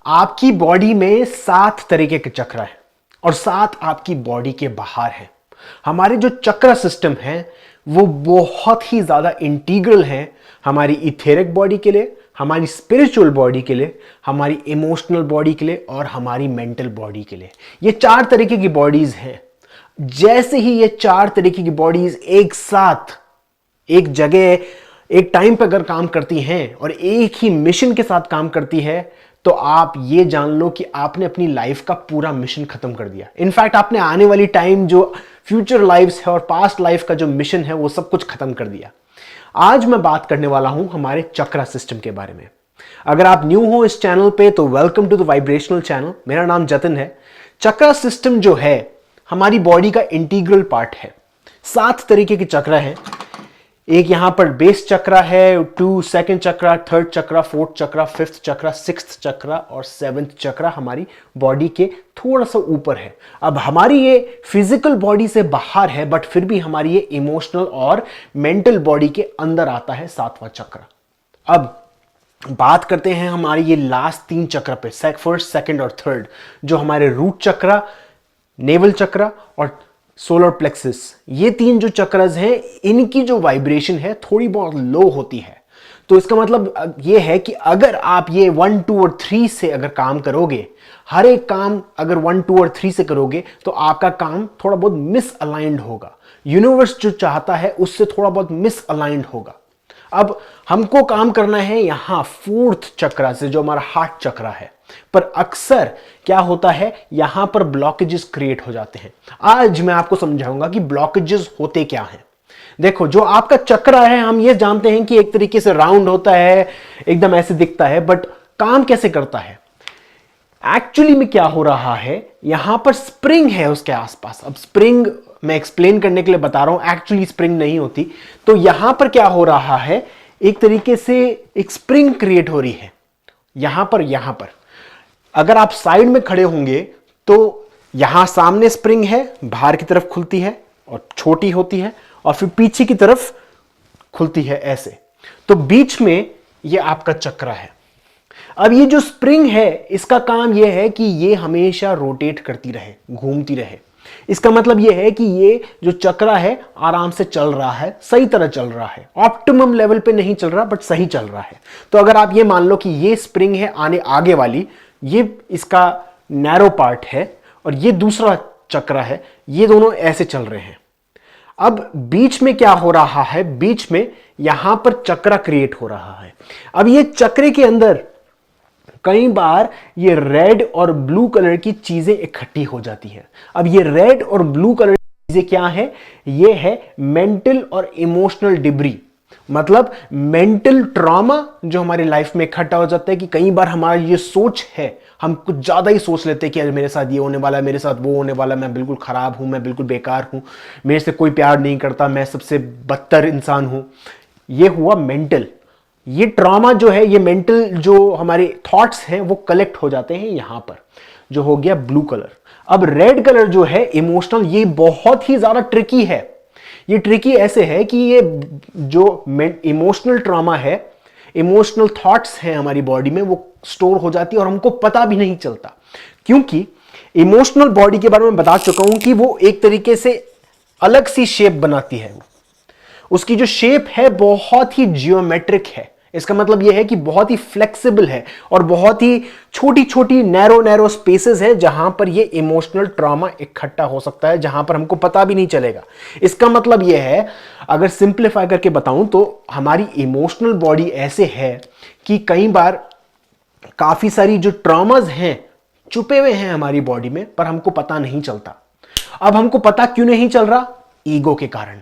आपकी बॉडी में 7 तरीके के चक्र हैं और 7 आपकी बॉडी के बाहर हैं। हमारे जो चक्र सिस्टम है वो बहुत ही ज्यादा इंटीग्रल है हमारी इथेरिक बॉडी के लिए, हमारी स्पिरिचुअल बॉडी के लिए, हमारी इमोशनल बॉडी के लिए और हमारी मेंटल बॉडी के लिए। ये 4 तरीके की बॉडीज हैं। जैसे ही ये 4 तरीके की बॉडीज एक साथ एक जगह एक टाइम पर अगर काम करती हैं और एक ही मिशन के साथ काम करती है, तो आप ये जान लो कि आपने अपनी लाइफ का पूरा मिशन खत्म कर दिया। इनफैक्ट आपने आने वाली टाइम जो फ्यूचर लाइफ्स है और पास्ट लाइफ का जो मिशन है वो सब कुछ खत्म कर दिया। आज मैं बात करने वाला हूं हमारे चक्रा सिस्टम के बारे में। अगर आप न्यू हो इस चैनल पे तो welcome to the vibrational channel. मेरा नाम जतिन है। चक्रा सिस्टम जो है हमारी बॉडी का इंटीग्रल पार्ट है। 7 तरीके के चक्र हैं। एक यहां पर बेस चक्रा है, 2 सेकंड चक्रा, 3rd चक्रा, 4th चक्रा, 5th चक्रा, 6th चक्रा और 7th चक्रा हमारी बॉडी के थोड़ा सा ऊपर है। अब हमारी ये फिजिकल बॉडी से बाहर है, बट फिर भी हमारी ये इमोशनल और मेंटल बॉडी के अंदर आता है 7वां चक्र। अब बात करते हैं हमारी ये लास्ट 3 चक्र पे, 1st, 2nd और 3rd, जो हमारे रूट चक्रा, नेवल चक्रा और सोलर प्लेक्सस। ये 3 जो चक्रस हैं इनकी जो वाइब्रेशन है थोड़ी बहुत लो होती है। तो इसका मतलब ये है कि अगर आप ये 1, 2 और 3 से अगर काम करोगे, हर एक काम अगर 1, 2 और 3 से करोगे तो आपका काम थोड़ा बहुत मिसअलाइंड होगा। यूनिवर्स जो चाहता है उससे थोड़ा बहुत मिसअलाइंड होगा। अब हमको काम करना है यहां 4th चक्रा से, जो हमारा हार्ट चक्रा है। पर अक्सर क्या होता है, यहां पर ब्लॉकेजेस क्रिएट हो जाते हैं। आज मैं आपको समझाऊंगा कि ब्लॉकेजेस होते क्या हैं। देखो, जो आपका चक्रा है हम ये जानते हैं कि एक तरीके से राउंड होता है, एकदम ऐसे दिखता है, बट काम कैसे करता है? एक्चुअली में क्या हो रहा है, यहां पर स्प्रिंग है उसके आसपास। अब स्प्रिंग मैं एक्सप्लेन करने के लिए बता रहा हूं, एक्चुअली स्प्रिंग नहीं होती। तो यहां पर क्या हो रहा है, एक तरीके से एक स्प्रिंग क्रिएट हो रही है यहां पर। अगर आप साइड में खड़े होंगे तो यहां सामने स्प्रिंग है, बाहर की तरफ खुलती है और छोटी होती है, और फिर पीछे की तरफ खुलती है ऐसे। तो बीच में ये आपका चक्र है। अब ये जो स्प्रिंग है इसका काम ये है कि ये हमेशा रोटेट करती रहे, घूमती रहे। इसका मतलब ये है कि ये जो चक्र है आराम से चल रहा है, सही तरह चल रहा है। ऑप्टिमम लेवल पे नहीं चल रहा, बट सही चल रहा है। तो अगर आप ये मान लो कि ये स्प्रिंग है आगे वाली, ये इसका नैरो पार्ट है और ये दूसरा चक्र है, ये दोनों ऐसे चल रहे हैं। अब बीच में क्या हो रहा है, बीच में यहां पर चक्र क्रिएट हो रहा है। अब ये चक्र के अंदर कई बार ये रेड और ब्लू कलर की चीजें इकट्ठी हो जाती हैं। अब ये रेड और ब्लू कलर की चीजें क्या है, ये है मेंटल और इमोशनल डिब्री। मतलब मेंटल ट्रॉमा जो हमारी लाइफ में इकट्ठा हो जाता है कि कई बार हमारी ये सोच है, हम कुछ ज्यादा ही सोच लेते हैं कि मेरे साथ ये होने वाला है, मेरे साथ वो होने वाला है, मैं बिल्कुल खराब हूं, मैं बिल्कुल बेकार हूं, मेरे से कोई प्यार नहीं करता, मैं सबसे बदतर इंसान हूं। ये हुआ मेंटल। ये ट्रॉमा जो है, ये मेंटल जो हमारे थॉट्स हैं वो कलेक्ट हो जाते हैं यहां पर, जो हो गया ब्लू कलर। अब रेड कलर जो है इमोशनल, ये बहुत ही ज्यादा ट्रिकी है। ये ट्रिकी ऐसे है कि ये जो इमोशनल ट्रॉमा है, इमोशनल थॉट्स हैं हमारी बॉडी में, वो स्टोर हो जाती है और हमको पता भी नहीं चलता। क्योंकि इमोशनल बॉडी के बारे में बता चुका हूं कि वो एक तरीके से अलग सी शेप बनाती है। उसकी जो शेप है बहुत ही जियोमेट्रिक है। इसका मतलब यह है कि बहुत ही फ्लेक्सिबल है और बहुत ही छोटी छोटी नैरो स्पेसेस है जहां पर यह इमोशनल ट्रॉमा इकट्ठा हो सकता है, जहां पर हमको पता भी नहीं चलेगा। इसका मतलब यह है, अगर सिंप्लीफाई करके बताऊं तो हमारी इमोशनल बॉडी ऐसे है कि कई बार काफी सारी जो ट्रॉमास हैं छुपे हुए हैं हमारी बॉडी में, पर हमको पता नहीं चलता। अब हमको पता क्यों नहीं चल रहा? ईगो के कारण।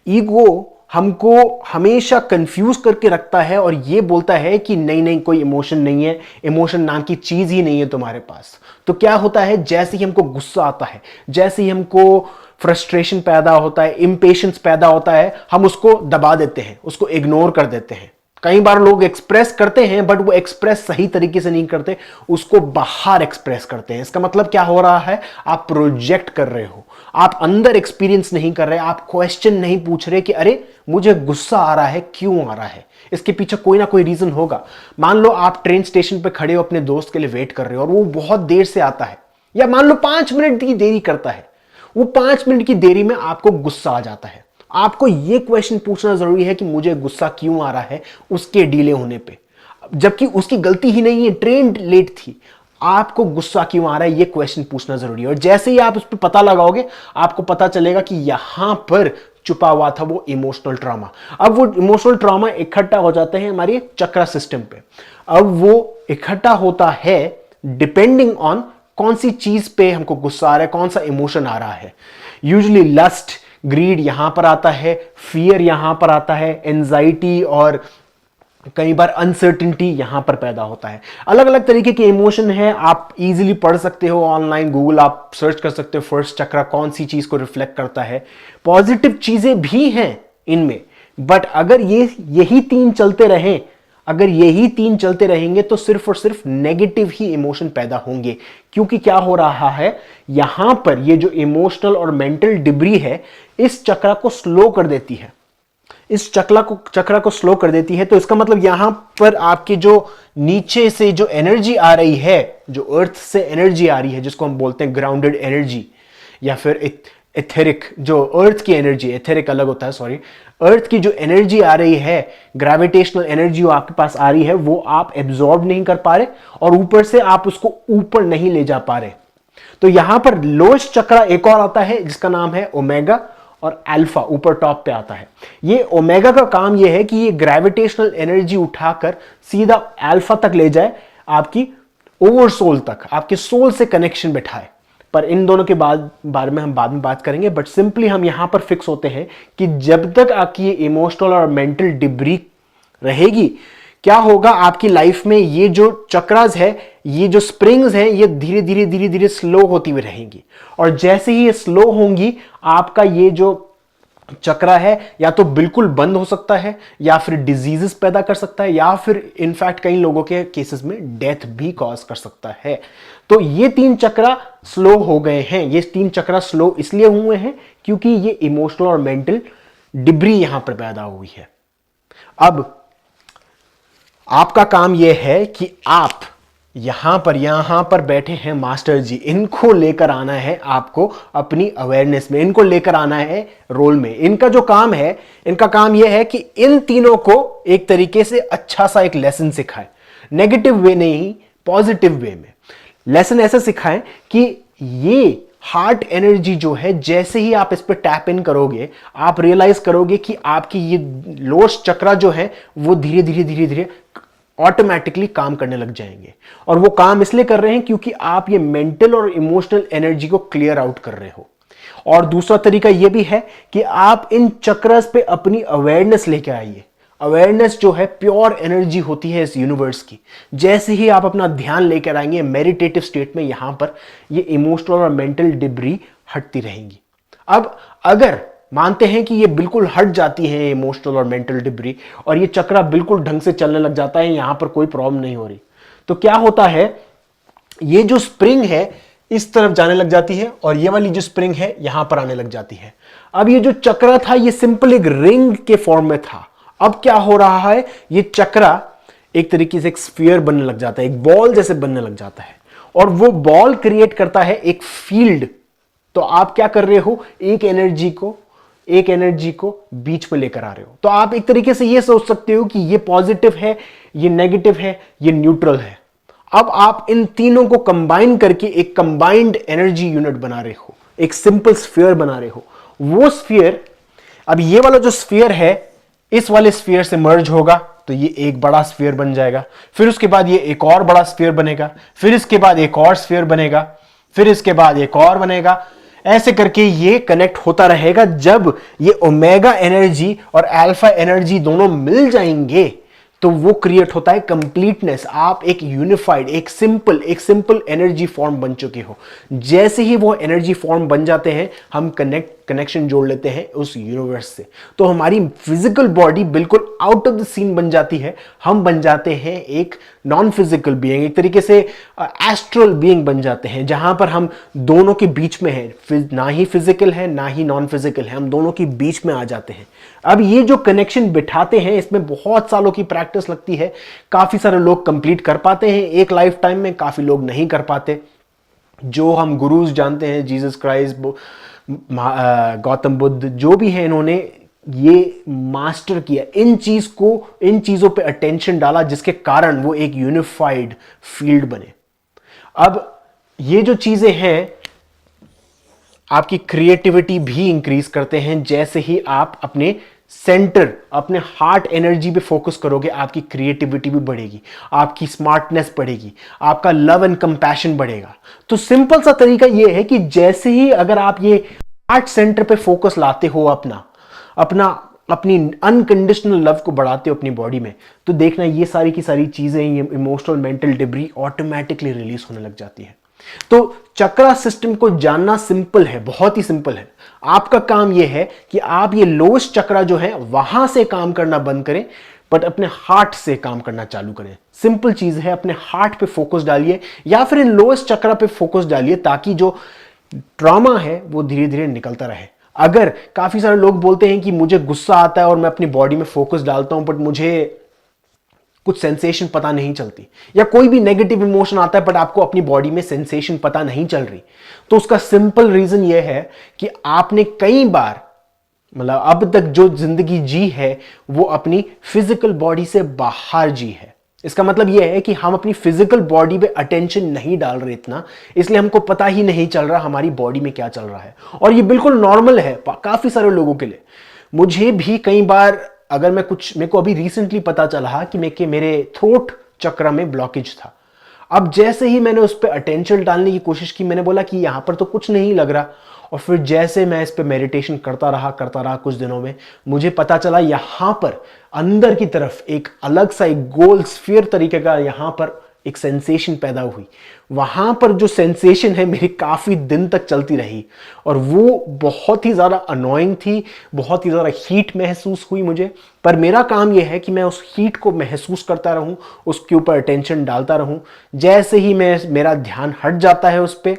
ईगो हमको हमेशा कंफ्यूज करके रखता है और ये बोलता है कि नहीं कोई इमोशन नहीं है, इमोशन नाम की चीज ही नहीं है तुम्हारे पास। तो क्या होता है, जैसे ही हमको गुस्सा आता है, जैसे ही हमको फ्रस्ट्रेशन पैदा होता है, इंपेशेंस पैदा होता है, हम उसको दबा देते हैं, उसको इग्नोर कर देते हैं। कई बार लोग एक्सप्रेस करते हैं बट वो एक्सप्रेस सही तरीके से नहीं करते, उसको बाहर एक्सप्रेस करते हैं। इसका मतलब क्या हो रहा है, आप प्रोजेक्ट कर रहे हो, आप अंदर एक्सपीरियंस नहीं कर रहे, आप क्वेश्चन नहीं पूछ रहे कि अरे मुझे गुस्सा आ रहा है, क्यों आ रहा है, इसके पीछे कोई ना कोई रीजन होगा। मान लो आप ट्रेन स्टेशन पे खड़े हो, अपने दोस्त के लिए वेट कर रहे हो और वो बहुत देर से आता है, या मान लो 5 मिनट की देरी करता है, वो 5 मिनट की देरी में आपको गुस्सा आ जाता है। आपको यह क्वेश्चन पूछना जरूरी है कि मुझे गुस्सा क्यों आ रहा है उसके डिले होने पे, जबकि उसकी गलती ही नहीं है, ट्रेन लेट थी, आपको गुस्सा क्यों आ रहा है, यह क्वेश्चन पूछना जरूरी है। और जैसे ही आप उस पर पता लगाओगे, आपको पता चलेगा कि यहां पर छुपा हुआ था वो इमोशनल ट्रॉमा। अब वो इमोशनल ट्रॉमा इकट्ठा हो जाते हैं हमारी चक्र सिस्टम पे। अब वो इकट्ठा होता है डिपेंडिंग ऑन कौन सी चीज पे हमको गुस्सा आ रहा है, कौन सा इमोशन आ रहा है। यूजुअली लस्ट, ग्रीड यहां पर आता है, फियर यहां पर आता है, एंजाइटी और कई बार अनसर्टिनिटी यहां पर पैदा होता है। अलग अलग तरीके के इमोशन है, आप इजीली पढ़ सकते हो ऑनलाइन, गूगल आप सर्च कर सकते हो फर्स्ट चक्र कौन सी चीज को रिफ्लेक्ट करता है। पॉजिटिव चीजें भी हैं इनमें, बट अगर यही तीन चलते रहें, अगर यही तीन चलते रहेंगे तो सिर्फ और सिर्फ नेगेटिव ही इमोशन पैदा होंगे। क्योंकि क्या हो रहा है, यहां पर ये जो इमोशनल और मेंटल डिब्री है इस चक्र को स्लो कर देती है, इस चक्र को स्लो कर देती है। तो इसका मतलब यहां पर आपके जो नीचे से जो एनर्जी आ रही है, जो अर्थ से एनर्जी आ रही है, जिसको हम बोलते हैं ग्राउंडेड एनर्जी या फिर एथेरिक, जो अर्थ की एनर्जी, एथेरिक अलग होता है, सॉरी, अर्थ की जो एनर्जी आ रही है, ग्रेविटेशनल एनर्जी जो आपके पास आ रही है, वो आप एब्जॉर्ब नहीं कर पा रहे और ऊपर से आप उसको ऊपर नहीं ले जा पा रहे। तो यहां पर लोएस्ट चक्र एक और आता है जिसका नाम है ओमेगा, और अल्फा ऊपर टॉप पे आता है। ये ओमेगा का काम ये है कि ये ग्रेविटेशनल एनर्जी उठाकर सीधा अल्फा तक ले जाए, आपकी ओवर सोल तक, आपके सोल से कनेक्शन बैठाए। पर इन दोनों के बारे में हम बाद में बात करेंगे। बट सिंपली हम यहां पर फिक्स होते हैं कि जब तक आपकी ये इमोशनल और मेंटल डिब्री रहेगी, क्या होगा आपकी लाइफ में, ये जो चक्रास है, ये जो स्प्रिंग्स हैं, ये धीरे धीरे धीरे धीरे स्लो होती हुई रहेंगी। और जैसे ही ये स्लो होंगी, आपका ये जो चक्रा है या तो बिल्कुल बंद हो सकता है, या फिर डिजीजेस पैदा कर सकता है, या फिर इनफैक्ट कई लोगों के केसेस में डेथ भी कॉज कर सकता है। तो ये तीन चक्रा स्लो हो गए हैं। ये तीन चक्रा स्लो इसलिए हुए हैं क्योंकि ये इमोशनल और मेंटल डिब्री यहां पर पैदा हुई है। अब आपका काम यह है कि आप यहां पर बैठे हैं मास्टर जी, इनको लेकर आना है आपको अपनी अवेयरनेस में, इनको लेकर आना है रोल में। इनका जो काम है, इनका काम यह है कि इन तीनों को एक तरीके से अच्छा सा एक लेसन सिखाए, नेगेटिव वे नहीं, पॉजिटिव वे में लेसन ऐसा सिखाएं कि ये हार्ट एनर्जी जो है, जैसे ही आप इस पर टैप इन करोगे, आप रियलाइज करोगे कि आपकी ये लोएस्ट चक्रा जो है वो धीरे धीरे धीरे धीरे ऑटोमेटिकली काम करने लग जाएंगे। और वो काम इसलिए कर रहे हैं क्योंकि आप ये मेंटल और इमोशनल एनर्जी को क्लियर आउट कर रहे हो। और दूसरा तरीका यह भी है कि आप इन चक्रस पे अपनी अवेयरनेस लेके आइए। अवेयरनेस जो है प्योर एनर्जी होती है इस यूनिवर्स की। जैसे ही आप अपना ध्यान लेकर आएंगे मेडिटेटिव स्टेट में, यहां पर ये इमोशनल और मेंटल डिब्री हटती रहेंगी। अब अगर मानते हैं कि ये बिल्कुल हट जाती है इमोशनल और मेंटल डिब्री, और ये चक्रा बिल्कुल ढंग से चलने लग जाता है, यहां पर कोई प्रॉब्लम नहीं हो रही, तो क्या होता है, ये जो स्प्रिंग है इस तरफ जाने लग जाती है और ये वाली जो स्प्रिंग है यहां पर आने लग जाती है। अब ये जो चक्रा था ये सिंपल एक रिंग के फॉर्म में था। अब क्या हो रहा है, ये चक्रा एक तरीके से एक स्फीयर बनने लग जाता है, एक बॉल जैसे बनने लग जाता है, और वो बॉल क्रिएट करता है एक फील्ड। तो आप क्या कर रहे हो, एक एनर्जी को बीच में लेकर आ रहे हो। तो आप एक तरीके से ये सोच सकते हो कि ये पॉजिटिव है, ये नेगेटिव है, ये न्यूट्रल है। अब आप इन तीनों को कंबाइन करके एक कंबाइंड एनर्जी यूनिट बना रहे हो, एक सिंपल स्फीयर बना रहे हो। वो स्फीयर, अब ये वाला जो स्फीयर है इस वाले स्फीयर से मर्ज होगा तो ये एक बड़ा स्फीयर बन जाएगा, फिर उसके बाद ये एक और बड़ा स्फीयर बनेगा, फिर इसके बाद एक और स्फीयर बनेगा, फिर इसके बाद एक और बनेगा। ऐसे करके ये कनेक्ट होता रहेगा। जब ये ओमेगा एनर्जी और अल्फा एनर्जी दोनों मिल जाएंगे तो वो क्रिएट होता है कंप्लीटनेस। आप एक यूनिफाइड, एक सिंपल एनर्जी फॉर्म बन चुके हो। जैसे ही वो एनर्जी फॉर्म बन जाते हैं, हम कनेक्ट कनेक्शन जोड़ लेते हैं उस यूनिवर्स से, तो हमारी फिजिकल बॉडी बिल्कुल आउट ऑफ द सीन बन जाती है। हम बन जाते हैं एक नॉन फिजिकल बीइंग, एक तरीके से एस्ट्रल बीइंग बन जाते हैं, जहां पर हम दोनों के बीच में हैं, ना ही फिजिकल है ना ही नॉन फिजिकल है, हम दोनों के बीच में आ जाते हैं। अब ये जो कनेक्शन बिठाते हैं, इसमें बहुत सालों की प्रैक्टिस लगती है। काफी सारे लोग कंप्लीट कर पाते हैं एक लाइफ टाइम में, काफी लोग नहीं कर पाते। जो हम गुरुज जानते हैं, जीसस क्राइस्ट, गौतम बुद्ध, जो भी है, इन्होंने ये मास्टर किया, इन चीजों पे अटेंशन डाला, जिसके कारण वो एक यूनिफाइड फील्ड बने। अब ये जो चीजें हैं आपकी क्रिएटिविटी भी इंक्रीज करते हैं। जैसे ही आप अपने सेंटर, अपने हार्ट एनर्जी पे फोकस करोगे, आपकी क्रिएटिविटी भी बढ़ेगी, आपकी स्मार्टनेस बढ़ेगी, आपका लव एंड कंपैशन बढ़ेगा। तो सिंपल सा तरीका यह है कि जैसे ही अगर आप ये हार्ट सेंटर पे फोकस लाते हो, अपनी अनकंडीशनल लव को बढ़ाते हो अपनी बॉडी में, तो देखना ये सारी की सारी चीजें, ये emotional mental debris automatically release होने लग जाती है। तो चक्रा सिस्टम को जानना सिंपल है, बहुत ही सिंपल है। आपका काम यह है कि आप ये लोएस्ट चक्रा जो है वहां से काम करना बंद करें, बट अपने हार्ट से काम करना चालू करें। सिंपल चीज है, अपने हार्ट पे फोकस डालिए या फिर इन लोएस्ट चक्रा पे फोकस डालिए, ताकि जो ट्रॉमा है वो धीरे धीरे निकलता रहे। अगर काफी सारे लोग बोलते हैं कि मुझे गुस्सा आता है और मैं अपनी बॉडी में फोकस डालता हूं, बट मुझे कुछ सेंसेशन पता नहीं चलती, या कोई भी नेगेटिव इमोशन आता है बट आपको अपनी बॉडी में सेंसेशन पता नहीं चल रही, तो उसका सिंपल रीजन यह है कि आपने कई बार, मतलब अब तक जो जिंदगी जी है वो अपनी फिजिकल बॉडी से बाहर जी है। इसका मतलब यह है कि हम अपनी फिजिकल बॉडी पे अटेंशन नहीं डाल रहे इतना, इसलिए हमको पता ही नहीं चल रहा हमारी बॉडी में क्या चल रहा है। और ये बिल्कुल नॉर्मल है काफी सारे लोगों के लिए। मुझे भी कई बार, अगर मेरे को अभी रिसेंटली पता चला कि मेरे थ्रोट चक्र में ब्लॉकेज था। अब जैसे ही मैंने उस पर अटेंशन डालने की कोशिश की, मैंने बोला कि यहां पर तो कुछ नहीं लग रहा, और फिर जैसे मैं इस पर मेडिटेशन करता रहा कुछ दिनों में, मुझे पता चला यहां पर अंदर की तरफ एक अलग सा, एक गोल स्फीयर तरीके का यहां पर एक सेंसेशन पैदा हुई। वहां पर जो सेंसेशन है मेरी काफी दिन तक चलती रही, और वो बहुत ही ज्यादा अनोइंग थी, बहुत ही ज्यादा हीट महसूस हुई मुझे। पर मेरा काम यह है कि मैं उस हीट को महसूस करता रहूं, उसके ऊपर अटेंशन डालता रहूं। जैसे ही मेरा ध्यान हट जाता है उस पर,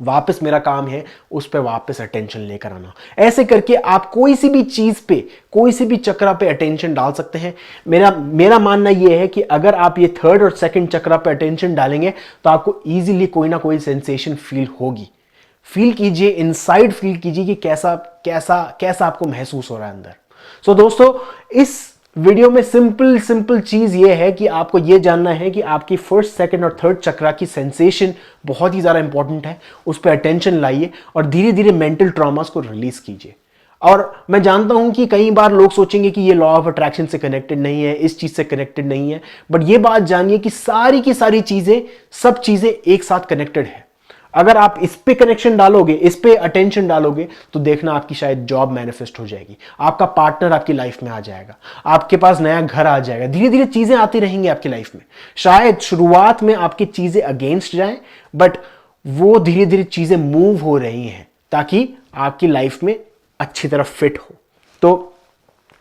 वापस मेरा काम है उस पर वापस अटेंशन लेकर आना। ऐसे करके आप कोई सी भी चीज पे, कोई सी भी चक्रा पे अटेंशन डाल सकते हैं। मेरा मानना यह है कि अगर आप ये थर्ड और सेकंड चक्रा पे अटेंशन डालेंगे तो आपको इजीली कोई ना कोई सेंसेशन फील होगी। फील कीजिए, इनसाइड फील कीजिए कि कैसा कैसा कैसा आपको महसूस हो रहा है अंदर। सो दोस्तों, इस वीडियो में सिंपल चीज ये है कि आपको ये जानना है कि आपकी फर्स्ट, सेकंड और थर्ड चक्रा की सेंसेशन बहुत ही ज्यादा इंपॉर्टेंट है। उस पर अटेंशन लाइए और धीरे धीरे मेंटल ट्रॉमास को रिलीज कीजिए। और मैं जानता हूं कि कई बार लोग सोचेंगे कि ये लॉ ऑफ अट्रैक्शन से कनेक्टेड नहीं है, इस चीज से कनेक्टेड नहीं है, बट ये बात जानिए कि सारी की सारी चीजें, सब चीजें एक साथ कनेक्टेड है। अगर आप इस पे कनेक्शन डालोगे, इस पे अटेंशन डालोगे, तो देखना आपकी शायद जॉब मैनिफेस्ट हो जाएगी, आपका पार्टनर आपकी लाइफ में आ जाएगा, आपके पास नया घर आ जाएगा, धीरे धीरे चीजें आती रहेंगी आपकी लाइफ में। शायद शुरुआत में आपकी चीजें अगेंस्ट जाएं, बट वो धीरे धीरे चीजें मूव हो रही हैं ताकि आपकी लाइफ में अच्छी तरह फिट हो। तो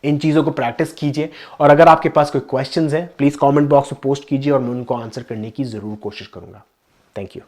इन चीजों को प्रैक्टिस कीजिए, और अगर आपके पास कोई क्वेश्चंस हैं प्लीज कमेंट बॉक्स में पोस्ट कीजिए और मैं उनको आंसर करने की जरूर कोशिश करूंगा। Thank you.